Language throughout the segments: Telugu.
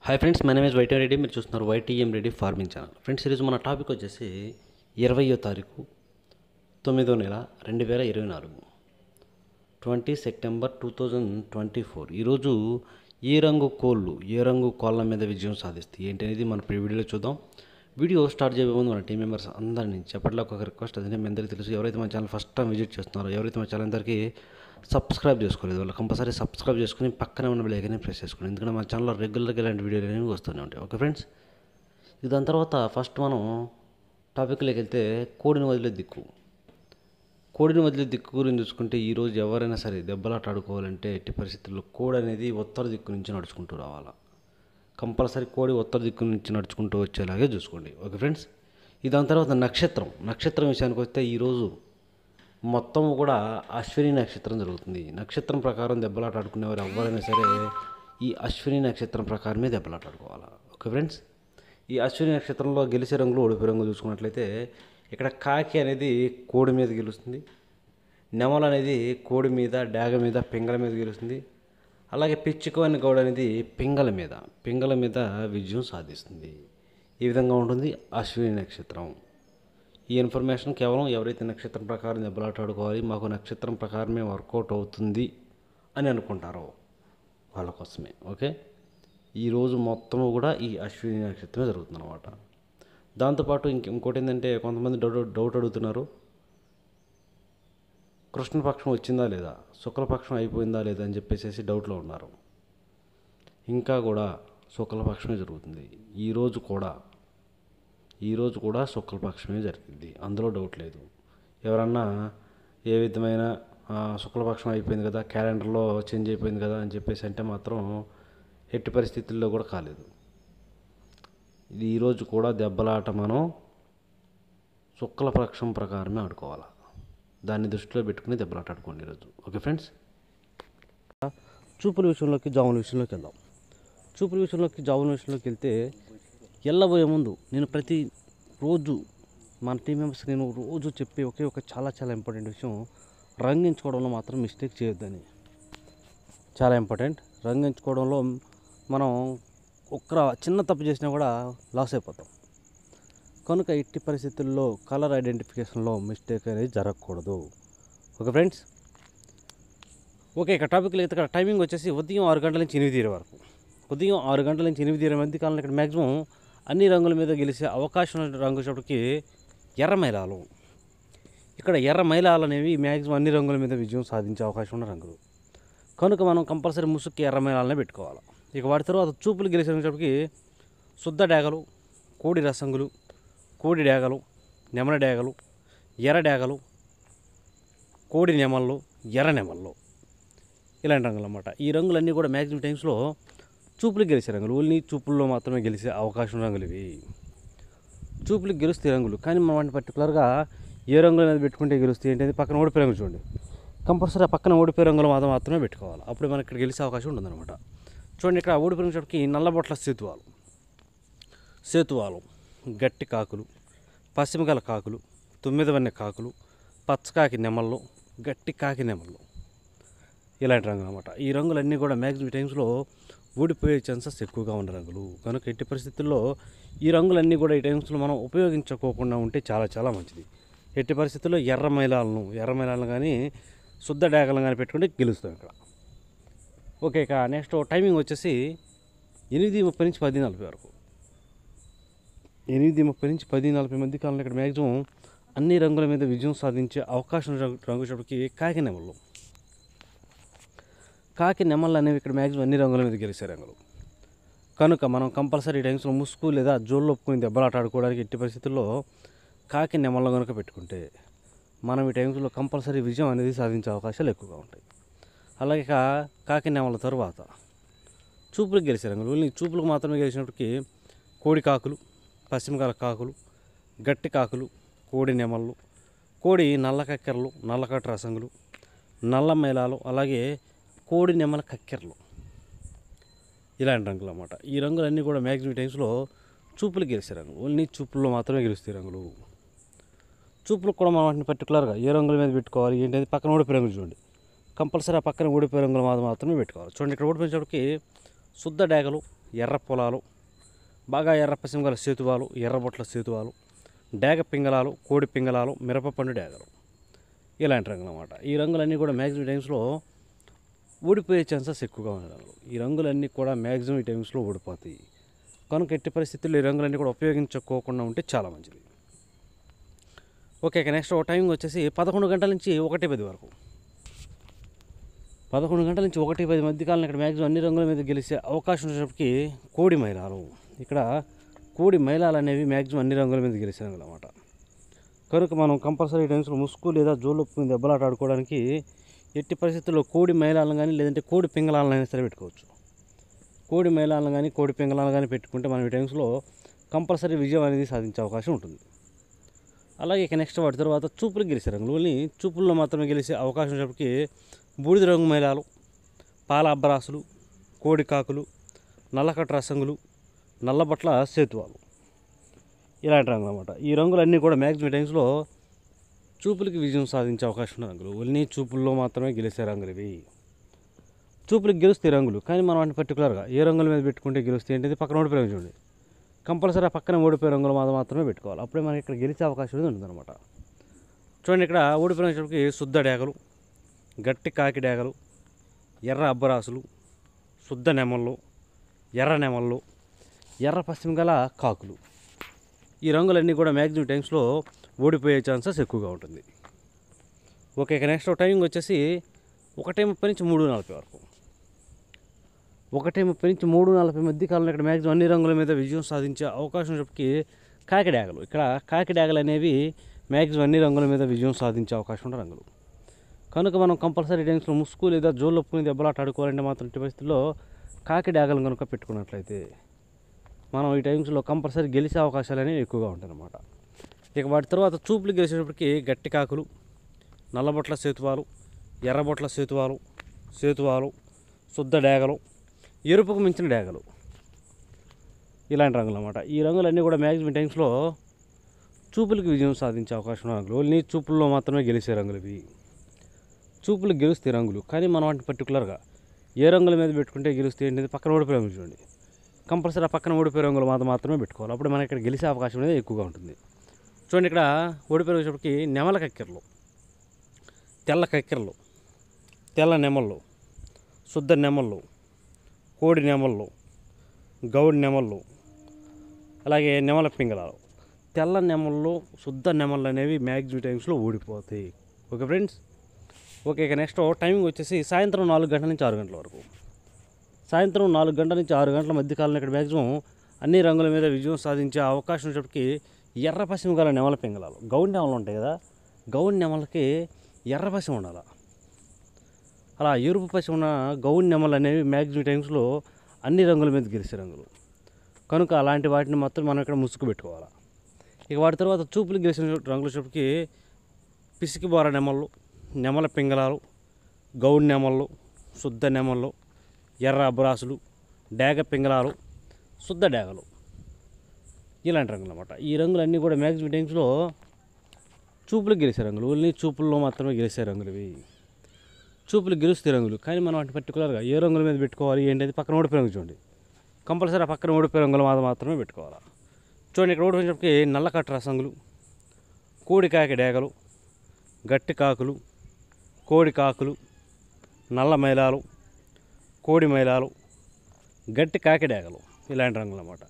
Hi friends, my name is YT Reddy. మీరు చూస్తున్నారు YTM Reddy farming channel. Friends, ఈరోజు మన టాపిక్ వచ్చేసి 20వ తారీఖు 9వ నెల 2024, 20 సెప్టెంబర్ 2024. ఈరోజు ఏ రంగు కోళ్ళ మీద విజయం సాధిస్తాయి ఏంటి అనేది మన వీడియోలో చూద్దాం. వీడియో స్టార్ట్ చేయబోయే ముందు మన టీం మెంబర్స్ అందరినీ చెప్పట్లో ఒక రిక్వెస్ట్. అదే మీ అందరికీ తెలుసు, ఎవరైతే మన ఛానల్ ఫస్ట్ టైం విజిట్ చేస్తున్నారో, ఎవరైతే మన ఛానల్ అందరికీ సబ్స్క్రైబ్ చేసుకోలేదు వాళ్ళు కంపల్సరీ సబ్స్క్రైబ్ చేసుకుని పక్కనే ఉన్న బెల్ ఐకాన్ని ప్రెస్ చేసుకోండి. ఎందుకంటే మన ఛానల్లో రెగ్యులర్గా ఇలాంటి వీడియోలు అనేవి వస్తూనే ఉంటాయి. ఓకే ఫ్రెండ్స్, దాని తర్వాత ఫస్ట్ మనం టాపిక్లోకి వెళ్తే కోడిని వదిలే దిక్కు గురించి చూసుకుంటే, ఈరోజు ఎవరైనా సరే దెబ్బలాట ఆడుకోవాలంటే ఎట్టి పరిస్థితుల్లో కోడి అనేది ఉత్తర దిక్కు నుంచి నడుచుకుంటూ రావాలా. కంపల్సరీ కోడి ఉత్తర దిక్కు నుంచి నడుచుకుంటూ వచ్చేలాగే చూసుకోండి. ఓకే ఫ్రెండ్స్, దాని తర్వాత నక్షత్రం విషయానికి వస్తే ఈరోజు మొత్తం కూడా అశ్విని నక్షత్రం జరుగుతుంది. నక్షత్రం ప్రకారం దెబ్బలాట ఆడుకునేవారు ఎవరైనా సరే ఈ అశ్విని నక్షత్రం ప్రకారమే దెబ్బలాట ఆడుకోవాలి. ఓకే ఫ్రెండ్స్, ఈ అశ్విని నక్షత్రంలో గెలిచే రంగులు ఓడిపోయే రంగులు చూసుకున్నట్లయితే, ఇక్కడ కాకి అనేది కోడి మీద గెలుస్తుంది, నెమల అనేది కోడి మీద, డాగ మీద, పింగళ మీద గెలుస్తుంది. అలాగే పిచ్చుకవని గౌడ అనేది పింగళ మీద విజయం సాధిస్తుంది. ఈ విధంగా ఉంటుంది అశ్విని నక్షత్రం. ఈ ఇన్ఫర్మేషన్ కేవలం ఎవరైతే నక్షత్రం ప్రకారం దెబ్బలాట ఆడుకోవాలి, మాకు నక్షత్రం ప్రకారమే వర్కౌట్ అవుతుంది అని అనుకుంటారో వాళ్ళ కోసమే. ఓకే, ఈరోజు మొత్తము కూడా ఈ అశ్విని నక్షత్రమే జరుగుతుంది అన్నమాట. దాంతోపాటు ఇంకోటి ఏంటంటే, కొంతమంది డౌట్ అడుగుతున్నారు, కృష్ణపక్షం వచ్చిందా లేదా, శుక్లపక్షం అయిపోయిందా లేదా అని చెప్పేసి డౌట్లో ఉన్నారు. ఇంకా కూడా శుక్లపక్షమే జరుగుతుంది. ఈరోజు కూడా శుక్లపక్షమే జరిగింది, అందులో డౌట్ లేదు. ఎవరన్నా ఏ విధమైన శుక్లపక్షం అయిపోయింది కదా, క్యాలెండర్లో చేంజ్ అయిపోయింది కదా అని చెప్పేసి అంటే మాత్రం ఎట్టి పరిస్థితుల్లో కూడా కాలేదు. ఈరోజు కూడా దెబ్బలాట మనం శుక్లపక్షం ప్రకారమే ఆడుకోవాలి. దాన్ని దృష్టిలో పెట్టుకుని దెబ్బలాట ఆడుకోండి ఈరోజు. ఓకే ఫ్రెండ్స్, జాముల విషయంలోకి వెళ్దాం. జాముల విషయంలోకి వెళ్తే, వెళ్ళబోయే ముందు నేను రోజు మన టీం మెంబర్స్కి నేను రోజు చెప్పే ఒక చాలా ఇంపార్టెంట్ విషయం, రంగించుకోవడంలో మాత్రం మిస్టేక్ చేయొద్దని. చాలా ఇంపార్టెంట్. రంగించుకోవడంలో మనం చిన్న తప్పు చేసినా కూడా లాస్ అయిపోతాం. కనుక ఎట్టి పరిస్థితుల్లో కలర్ ఐడెంటిఫికేషన్లో మిస్టేక్ అనేది జరగకూడదు. ఓకే ఫ్రెండ్స్, ఇక టాపిక్లో అయితే, ఇక్కడ టైమింగ్ వచ్చేసి ఉదయం 6 గంటల నుంచి 8 వరకు. ఉదయం 6 గంటల నుంచి 8 మధ్య కాలంలో ఇక్కడ మ్యాక్సిమం అన్ని రంగుల మీద గెలిచే అవకాశం ఉన్న రంగు చోటుకి ఎర్రమైలాలు. ఇక్కడ ఎర్రమైలాలు అనేవి మ్యాక్సిమం అన్ని రంగుల మీద విజయం సాధించే అవకాశం ఉన్న రంగులు. కనుక మనం కంపల్సరీ ముసుక్కి ఎర్రమైలాలనే పెట్టుకోవాలి. ఇక వాటి తర్వాత చూపులు గెలిచే రంగుచోటికి శుద్ధ డేగలు, కోడి రసంగులు, కోడి డేగలు, నెమల డేగలు, ఎర్ర డేగలు, కోడి నెమళ్ళు, ఎర్ర నెమళ్ళు, ఇలాంటి రంగులు అన్నమాట. ఈ రంగులన్నీ కూడా మ్యాక్సిమం టైమ్స్లో చూపులకు గెలిచే రంగులు. ఓన్లీ చూపుల్లో మాత్రమే గెలిచే అవకాశం రంగులు ఇవి. చూపులకు గెలుస్తాయి రంగులు, కానీ మనం వాటిని పర్టికులర్గా ఏ రంగుల మీద పెట్టుకుంటే గెలుస్తాయి ఏంటంటే, పక్కన ఓడిపోయే రంగులు చూడండి, కంపల్సరీ ఆ పక్కన ఓడిపోయే రంగులు మాత్రమే పెట్టుకోవాలి. అప్పుడు మనకి ఇక్కడ గెలిచే అవకాశం ఉంటుందన్నమాట. చూడండి, ఇక్కడ ఓడిపోయిన చోటుకి నల్లబొట్ల సేతువాలు, గట్టి కాకులు, పశ్చిమగల కాకులు, 9 వన్నె కాకులు, పచ్చకాకి నెమళ్ళు, గట్టి కాకి నెమళ్ళు, ఇలాంటి రంగులు అన్నమాట. ఈ రంగులన్నీ కూడా మ్యాక్సిమం టైమ్స్లో ఓడిపోయే ఛాన్సెస్ ఎక్కువగా ఉన్న రంగులు. కనుక ఎట్టి పరిస్థితుల్లో ఈ రంగులన్నీ కూడా ఈ టైమ్స్లో మనం ఉపయోగించుకోకుండా ఉంటే చాలా మంచిది. ఎట్టి పరిస్థితుల్లో ఎర్రమైలాలను కానీ శుద్ధ డేగలను కానీ పెట్టుకుంటే గెలుస్తాం ఇక్కడ. ఓకే, ఇక నెక్స్ట్ టైమింగ్ వచ్చేసి 8:30 నుంచి 10:40 వరకు. 8:30 నుంచి 10:40 మధ్య కాలంలో ఇక్కడ మ్యాక్సిమం అన్ని రంగుల మీద విజయం సాధించే అవకాశం రంగు చోటుకి కాకి నెమళ్ళు అనేవి ఇక్కడ మ్యాక్సిమం అన్ని రంగుల మీద గెలిచే రంగులు. కనుక మనం కంపల్సరీ టైమ్స్లో ముసుగు లేదా జోళ్ళు ఒప్పుకొని దెబ్బలాట ఆడుకోవడానికి ఎట్టి పరిస్థితుల్లో కాకి నెమళ్ళు కనుక పెట్టుకుంటే మనం ఈ టైమ్స్లో కంపల్సరీ విజయం అనేది సాధించే అవకాశాలు ఎక్కువగా ఉంటాయి. అలాగే కాకి నెమళ్ళ తర్వాత చూపులకు గెలిచే రంగులు. ఓన్లీ చూపులకు మాత్రమే గెలిచినప్పటికీ కోడి కాకులు, పశ్చిమకాల కాకులు, గట్టి కాకులు, కోడి నెమళ్ళు, కోడి నల్ల కక్కెరలు, నల్లకట్ట రసంగులు, నల్ల మైలాలు, అలాగే కోడి నెమల కక్కెరలు, ఇలాంటి రంగులు అన్నమాట. ఈ రంగులన్నీ కూడా మ్యాక్సిమం టైమ్స్లో చూపులు గెలిచే రంగులు. ఓన్లీ చూపుల్లో మాత్రమే గెలుస్తాయి రంగులు. చూపులకు కూడా మనం వాటిని పర్టికులర్గా ఏ రంగుల మీద పెట్టుకోవాలి ఏంటంటే, పక్కన ఓడిపోయే రంగులు చూడండి, కంపల్సరీ ఆ పక్కన ఓడిపోయే రంగులు మాత్రమే పెట్టుకోవాలి. చూడండి, ఇక్కడ ఓడిపోయినప్పటికి శుద్ధ డేగలు, ఎర్ర పొలాలు, బాగా ఎర్ర పశ్చిమ గల సేతువాలు, ఎర్రబొట్ల సేతువాలు, డేగ పింగళాలు, కోడి పింగళాలు, మిరపపండు డేగలు, ఇలాంటి రంగులు అన్నమాట. ఈ రంగులన్నీ కూడా మ్యాక్సిమం టైమ్స్లో ఊడిపోయే ఛాన్సెస్ ఎక్కువగా ఉన్న రంగులు. ఈ రంగులన్నీ కూడా మ్యాక్సిమం ఈ టైమ్స్లో ఊడిపోతాయి. కనుక ఎట్టి పరిస్థితుల్లో ఈ రంగులన్నీ కూడా ఉపయోగించుకోకుండా ఉంటే చాలా మంచిది. ఓకే, నెక్స్ట్ టైమింగ్ వచ్చేసి 11 గంటల నుంచి 1:10 వరకు. 11 గంటల నుంచి 1:10 మధ్యకాలం ఇక్కడ మ్యాక్సిమం అన్ని రంగుల మీద గెలిచే అవకాశం ఉన్నప్పటికీ కోడి మైలాలు, ఇక్కడ కోడి మైలాలు అనేవి మ్యాక్సిమం అన్ని రంగుల మీద గెలిచే రంగులు అన్నమాట. కనుక మనం కంపల్సరీ టైమ్స్లో ముసుగు లేదా జోళ్ళొప్పుకుని దెబ్బలాట ఆడుకోవడానికి ఎట్టి పరిస్థితుల్లో కోడి మైలాలను కానీ లేదంటే కోడి పింగళాలను అయినా సరే పెట్టుకోవచ్చు. కోడి మైలాలను కానీ కోడి పింగళాలను కానీ పెట్టుకుంటే మనం ఈ టైమ్స్లో కంపల్సరీ విజయం అనేది సాధించే అవకాశం ఉంటుంది. అలాగే ఇక నెక్స్ట్ వాటి తర్వాత చూపులకు గెలిచే రంగులు, ఓన్లీ చూపుల్లో మాత్రమే గెలిచే అవకాశం ఉన్నప్పటికీ బూడిద రంగు మైలాలు, పాల అబ్బరాసులు, కోడి కాకులు, నల్లకట్ట రసంగులు, నల్లబట్ల సేతువాలు, ఇలాంటి రంగులు అన్నమాట. ఈ రంగులన్నీ కూడా మ్యాక్సిమం టైమ్స్లో చూపులకి విజయం సాధించే అవకాశం ఉన్న రంగులు, ఓన్లీ చూపుల్లో మాత్రమే గెలిచే రంగులు ఇవి. చూపులకు గెలుస్తాయి రంగులు, కానీ మనం వాటిని పర్టికులర్గా ఏ రంగుల మీద పెట్టుకుంటే గెలుస్తాయి ఏంటిది పక్కన ఓడిపోయే రంగు చూడండి. కంపల్సరీ ఆ పక్కన ఓడిపోయే రంగుల మీద మాత్రమే పెట్టుకోవాలి, అప్పుడే మనకి ఇక్కడ గెలిచే అవకాశం అనేది ఉంటుందన్నమాట. చూడండి, ఇక్కడ ఓడిపోయిన వచ్చేటప్పటికి శుద్ధ డేగలు, గట్టి కాకి డేగలు, ఎర్ర అబ్బరాసులు, శుద్ధ నెమళ్ళు, ఎర్ర నెమళ్ళు, ఎర్ర పశ్చిమ గల కాకులు, ఈ రంగులన్నీ కూడా మ్యాక్సిమం టైమ్స్లో ఓడిపోయే ఛాన్సెస్ ఎక్కువగా ఉంటుంది. ఓకే, ఇక నెక్స్ట్ టైమింగ్ వచ్చేసి 1:30 నుంచి 3:40 వరకు. 1:30 నుంచి 3:40 మధ్య కాలంలో ఇక్కడ మ్యాక్సిమం అన్ని రంగుల మీద విజయం సాధించే అవకాశం ఉన్నప్పటికీ కాకిడాగలు, ఇక్కడ కాకిడాగలు అనేవి మ్యాక్సిమం అన్ని రంగుల మీద విజయం సాధించే అవకాశం ఉన్న రంగులు. కనుక మనం కంపల్సరీ టైమ్స్లో ముసుగు లేదా జోళ్ళొప్పుకుని దెబ్బలాట ఆడుకోవాలంటే మాత్రం ఇట్టి పరిస్థితుల్లో కాకిడాగలను కనుక పెట్టుకున్నట్లయితే మనం ఈ టైమ్స్లో కంపల్సరీ గెలిచే అవకాశాలు అనేవి ఎక్కువగా ఉంటాయి అన్నమాట. ఇక వాటి తర్వాత చూపులు గెలిచేటప్పటికి గట్టి కాకులు, నల్లబొట్ల సేతువాలు, ఎర్రబొట్ల సేతువాలు, శుద్ధ డేగలు, ఎరుపుకు మించిన డేగలు, ఇలాంటి రంగులు అన్నమాట. ఈ రంగులన్నీ కూడా మ్యాక్సిమం టైమ్స్లో చూపులకు విజయం సాధించే అవకాశం ఉన్న రంగులు, ఓన్లీ చూపుల్లో మాత్రమే గెలిచే రంగులు ఇవి. చూపులకు గెలుస్తాయి రంగులు, కానీ మనం వాటిని పర్టికులర్గా ఏ రంగుల మీద పెట్టుకుంటే గెలుస్తాయి ఏంటిది పక్కన ఓడిపోయే రంగులు చూడండి. కంపల్సరీ ఆ పక్కన ఓడిపోయే రంగులు మాత్రమే పెట్టుకోవాలి, అప్పుడు మనకి ఇక్కడ గెలిచే అవకాశం అనేది ఎక్కువగా ఉంటుంది. చూడండి, ఇక్కడ ఓడిపోయే వచ్చేటప్పటికి నెమల కక్కెరలు, తెల్ల కక్కెరలు, తెల్ల నెమళ్ళు, శుద్ధ నెమళ్ళు, కోడి నెమళ్ళు, గౌడి నెమళ్ళు, అలాగే నెమల పింగళాలు, తెల్ల నెమళ్ళు, శుద్ధ నెమళ్ళు అనేవి మ్యాక్సిమం టైమ్స్లో ఓడిపోతాయి. Okay friends. ఓకే, ఇక నెక్స్ట్ టైమింగ్ వచ్చేసి సాయంత్రం 4 గంటల నుంచి 6 గంటల వరకు. సాయంత్రం 4 గంటల నుంచి 6 గంటల మధ్య కాలంలో ఇక్కడ మ్యాక్సిమం అన్ని రంగుల మీద విజయం సాధించే అవకాశం వచ్చేటప్పటికి ఎర్ర పశ్చిమ గల నెమల పింగళాలు, గౌడి నెమలు ఉంటాయి కదా, గౌడి నెమలకి ఎర్ర పశ్చిమ ఉండాలి. అలా ఎరుపు పశ్చిమ ఉన్న గౌడి నెమలు అనేవి మ్యాక్సిమం టైమ్స్లో అన్ని రంగుల మీద గెలిచే రంగులు. కనుక అలాంటి వాటిని మాత్రం మనం ఇక్కడ ముసుగు పెట్టుకోవాలి. ఇక వాటి తర్వాత చూపులు గెలిచిన రంగుల చూపుకి పిసికి బోర నెమళ్ళు, నెమల పింగళాలు, గౌడి నెమళ్ళు, శుద్ధ నెమళ్ళు, ఎర్ర అబ్బరాసులు, డేగ పింగళాలు, శుద్ధ డేగలు, ఇలాంటి రంగులు అన్నమాట. ఈ రంగులన్నీ కూడా మ్యాక్సిమం టైమ్స్లో చూపులకు గెలిచే రంగులు, ఓన్లీ చూపుల్లో మాత్రమే గెలిచే రంగులు ఇవి. చూపులు గెలుస్తాయి రంగులు, కానీ మనం వాటిని పర్టికులర్గా ఏ రంగుల మీద పెట్టుకోవాలి ఏంటది పక్కన ఓడిపోయే రంగు చూడండి. కంపల్సరీ ఆ పక్కన ఓడిపోయే రంగుల మీద మాత్రమే పెట్టుకోవాలి. చూడండి, ఇక్కడ ఓడిపోయినప్పటికీ నల్లకట్ట రసంగులు, కోడి కాకి డేగలు, గట్టి కాకులు, కోడి కాకులు, నల్ల మైలాలు, కోడి మైలాలు, గట్టి కాకి డేగలు, ఇలాంటి రంగులు అన్నమాట.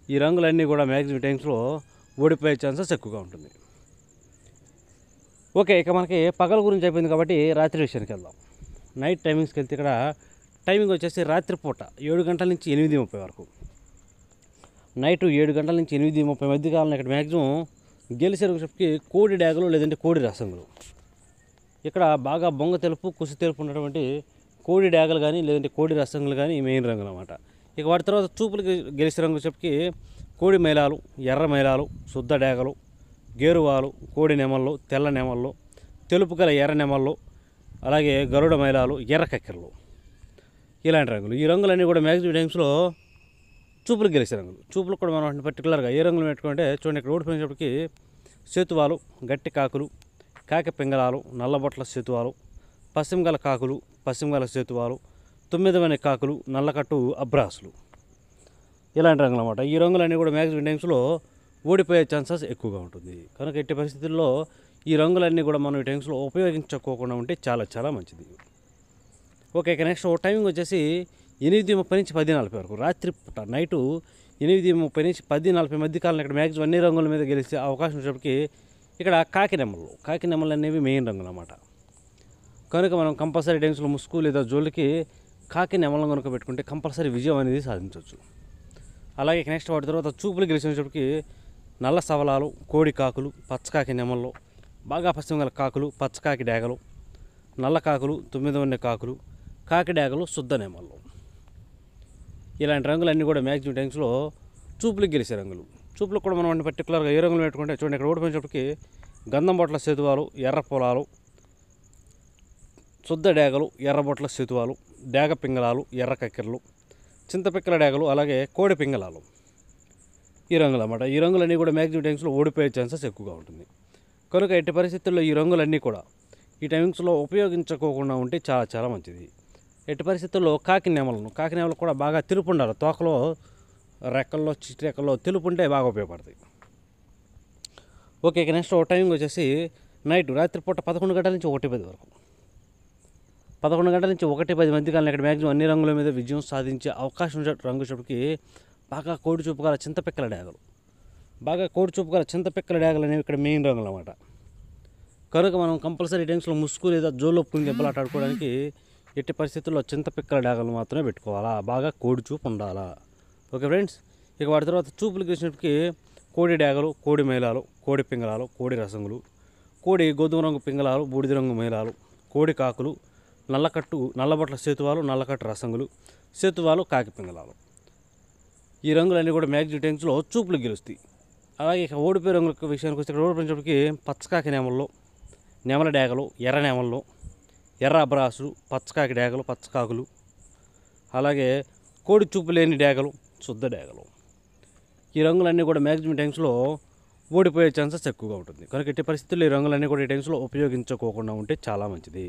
ఈ రంగులన్నీ కూడా మ్యాక్సిమం టైమ్స్లో ఓడిపోయే ఛాన్సెస్ ఎక్కువగా ఉంటుంది. ఓకే, ఇక మనకి పగల గురించి అయిపోయింది కాబట్టి రాత్రి విషయానికి వెళ్దాం. నైట్ టైమింగ్స్కి వెళ్తే ఇక్కడ టైమింగ్ వచ్చేసి రాత్రిపూట 7 గంటల నుంచి 8:30 వరకు. నైట్ 7 గంటల నుంచి 8:30 మధ్య కాలంలో ఇక్కడ మ్యాక్సిమం గెలిచే చెప్పి కోడి డేగలు లేదంటే కోడి రసంగులు. ఇక్కడ బాగా బొంగ తెలుపు కుసి తెలుపు ఉన్నటువంటి కోడి డేగలు కానీ లేదంటే కోడి రసంగులు కానీ మెయిన్ రంగులు అన్నమాట. ఇక వాటి తర్వాత చూపులకి గెలిచే రంగు చెప్పి కోడి మైలాలు, ఎర్ర మైలాలు, శుద్ధ డేగలు, గేరువాలు, కోడి నెమళ్ళు, తెల్ల నెమళ్ళు, తెలుపు గల ఎర్ర నెమళ్ళు, అలాగే గరుడ మైలాలు, ఎర్ర కక్కెరలు, ఇలాంటి రంగులు. ఈ రంగులన్నీ కూడా మ్యాక్సిమం టైమ్స్లో చూపులకు గెలిచే రంగులు. చూపులకు కూడా మనం పర్టికులర్గా ఏ రంగులు పెట్టుకుంటే చూడండి, ఇక్కడ ఓడిపోయినప్పటికీ సేతువాలు, గట్టి కాకులు, కాకి పింగళాలు, నల్లబొట్ల సేతువాలు, పశ్చిమ గల కాకులు, పశ్చిమ గల సేతువాలు, 9 కాకులు, నల్లకట్టు అబ్రాసులు, ఇలాంటి రంగులు అన్నమాట. ఈ రంగులన్నీ కూడా మ్యాక్సిమం టైమ్స్లో ఓడిపోయే ఛాన్సెస్ ఎక్కువగా ఉంటుంది. కనుక ఎట్టి పరిస్థితుల్లో ఈ రంగులన్నీ కూడా మనం ఈ టైమ్స్లో ఉపయోగించుకోకుండా ఉంటే చాలా చాలా మంచిది. ఓకే, ఇక నెక్స్ట్ టైమింగ్ వచ్చేసి 8:30 నుంచి 10:40 వరకు, రాత్రి పూట నైటు 8:30 నుంచి 10:40 మధ్య కాలంలో ఇక్కడ మ్యాక్సిమం అన్ని రంగుల మీద గెలిచే అవకాశం వచ్చేటప్పటికి ఇక్కడ కాకి నెమళ్ళు అనేవి మెయిన్ రంగులు అన్నమాట. కనుక మనం కంపల్సరీ టైమ్స్లో ముసుగు లేదా జోలికి కాకి నెమలను కనుక పెట్టుకుంటే కంపల్సరీ విజయం అనేది సాధించవచ్చు. అలాగే నెక్స్ట్ వాటి తర్వాత చూపులు గెలిచినప్పటికీ నల్ల సవలాలు, కోడి కాకులు, పచ్చకాకి నెమళ్ళు, బాగా పశ్చిమ గల కాకులు, పచ్చకాకి డేగలు, నల్ల కాకులు, 9 కాకులు, కాకి డేగలు, శుద్ధ నెమళ్ళు, ఇలాంటి రంగులన్నీ కూడా మ్యాక్సిమం టైమ్స్లో చూపులకు గెలిచే రంగులు. చూపులకు కూడా మనం పర్టికులర్గా ఏ రంగులు పెట్టుకుంటే చూడండి, ఇక్కడ ఓడిపోయినప్పటికీ గంధం బొట్ల సేతువాలు, ఎర్ర పొలాలు, శుద్ధ డేగలు, ఎర్రబొట్ల సేతువాలు, డేగ పింగళాలు, ఎర్ర కక్కెరలు, చింతపిక్కల డేగలు, అలాగే కోడి పింగళాలు, ఈ రంగులు అన్నమాట. ఈ రంగులన్నీ కూడా మ్యాక్సిమం టైమ్స్లో ఓడిపోయే ఛాన్సెస్ ఎక్కువగా ఉంటుంది. కనుక ఎట్టి పరిస్థితుల్లో ఈ రంగులన్నీ కూడా ఈ టైమింగ్స్లో ఉపయోగించుకోకుండా ఉంటే చాలా చాలా మంచిది. ఎట్టి పరిస్థితుల్లో కాకి నెమలు కూడా బాగా తెలుపు ఉండాలి. తోకలో, రెక్కల్లో, చిట్టి రెక్కల్లో తెలుపు ఉంటే బాగా ఉపయోగపడతాయి. ఓకే, ఇక నెక్స్ట్ టైమింగ్ వచ్చేసి నైట్ రాత్రిపూట 11 గంటల నుంచి 1:10 వరకు, 11 గంటల నుంచి 1:10 మధ్య కాలంలో ఇక్కడ మ్యాక్సిమం అన్ని రంగుల మీద విజయం సాధించే అవకాశం రంగు వచ్చేటప్పటికి బాగా కోడి చూపు గల చింతపిక్కల డేగలు అనేవి ఇక్కడ మెయిన్ రంగులు అన్నమాట. కనుక మనం కంపల్సరీ టైమ్స్లో ముసుగు లేదా జోలొప్పుకుని దెబ్బలాట ఆడుకోవడానికి ఎట్టి పరిస్థితుల్లో చింతపిక్కల డేగలు మాత్రమే పెట్టుకోవాలా, బాగా కోడి చూపు ఉండాలా. ఓకే ఫ్రెండ్స్, ఇక వాటి తర్వాత చూపులు గెలిచినప్పటికీ కోడి డేగలు, కోడి మేళాలు, కోడి పింగళాలు, కోడి రసంగులు, కోడి గోధుమ రంగు పింగళాలు, బూడిద రంగు మేళాలు, కోడి కాకులు, నల్లబొట్ల సేతువాలు, నల్లకట్టు రసంగులు, సేతువాలు, కాకి పింగళాలు, ఈ రంగులన్నీ కూడా మ్యాక్సిమం టైమ్స్లో చూపులు గెలుస్తాయి. అలాగే ఇక ఓడిపోయే రంగుల విషయానికి వస్తే ఇక్కడ ఓడిపోయినప్పటికీ పచ్చకాకి నెమళ్ళు, నెమల డేగలు, ఎర్ర నెమళ్ళు, ఎర్ర అబ్రాసు, పచ్చకాకి డేగలు, పచ్చకాకులు, అలాగే కోడి చూపు లేని డేగలు, శుద్ధ డేగలు, ఈ రంగులన్నీ కూడా మ్యాక్సిమం టైమ్స్లో ఓడిపోయే ఛాన్సెస్ ఎక్కువగా ఉంటుంది. కనుక ఎట్టి పరిస్థితుల్లో ఈ రంగులన్నీ కూడా ఈ టైమ్స్లో ఉపయోగించుకోకుండా ఉంటే చాలా మంచిది.